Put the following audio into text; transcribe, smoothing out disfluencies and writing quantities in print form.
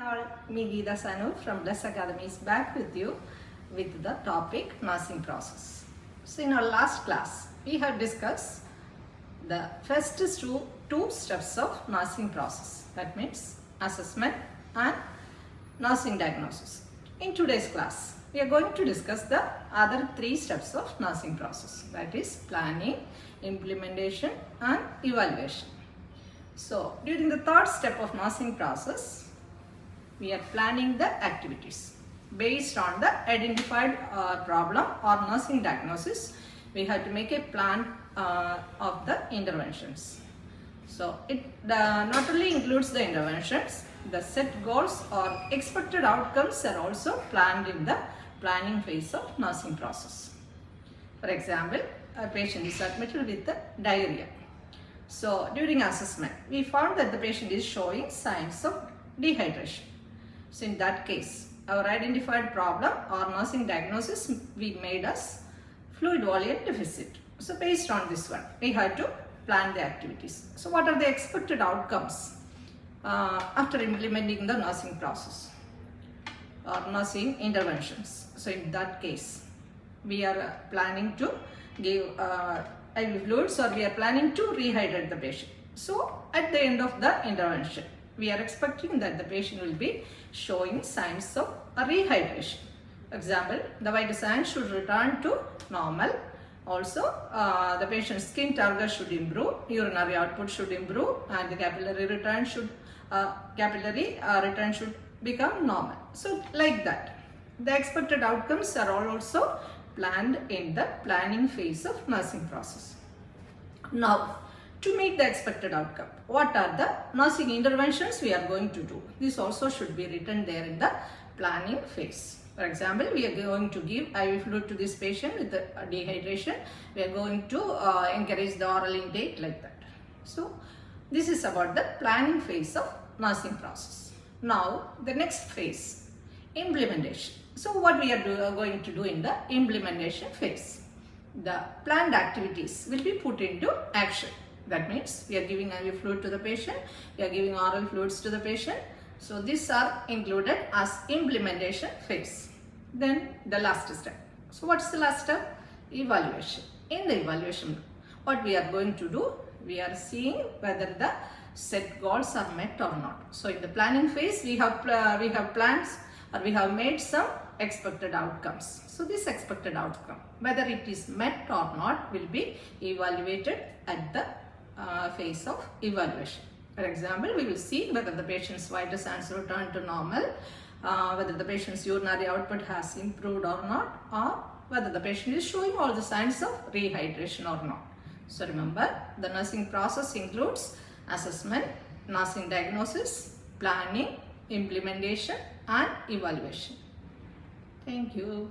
All, me Geeta Sanu from Bless Academy is back with you with the topic nursing process. So in our last class, we have discussed the first two steps of nursing process. That means assessment and nursing diagnosis. In today's class, we are going to discuss the other three steps of nursing process. That is planning, implementation and evaluation. So during the third step of nursing process, we are planning the activities based on the identified problem or nursing diagnosis. We have to make a plan of the interventions. So it not only includes the interventions, the set goals or expected outcomes are also planned in the planning phase of nursing process. For example, a patient is admitted with diarrhea. So during assessment, we found that the patient is showing signs of dehydration. So in that case, our identified problem or nursing diagnosis we made as fluid volume deficit. So based on this one, we had to plan the activities. So what are the expected outcomes after implementing the nursing process or nursing interventions? So in that case, we are planning to give IV fluids or we are planning to rehydrate the patient. So at the end of the intervention, we are expecting that the patient will be showing signs of rehydration. For example, the vital signs should return to normal. Also, the patient's skin turgor should improve, urinary output should improve, and the capillary return should become normal. So, like that, the expected outcomes are all also planned in the planning phase of nursing process. Now, to meet the expected outcome, what are the nursing interventions we are going to do? This also should be written there in the planning phase. For example, we are going to give IV fluid to this patient with the dehydration. We are going to encourage the oral intake like that. So, this is about the planning phase of nursing process. Now, the next phase, implementation. So, what we are going to do in the implementation phase? The planned activities will be put into action. That means we are giving IV fluid to the patient, we are giving oral fluids to the patient. So these are included as implementation phase. Then the last step. So what's the last step? Evaluation. In the evaluation, what we are going to do, we are seeing whether the set goals are met or not. So in the planning phase, we have plans or we have made some expected outcomes. So this expected outcome, whether it is met or not, will be evaluated at the phase of evaluation. For example, we will see whether the patient's vital signs return to normal, whether the patient's urinary output has improved or not, or whether the patient is showing all the signs of rehydration or not. So remember, the nursing process includes assessment, nursing diagnosis, planning, implementation and evaluation. Thank you.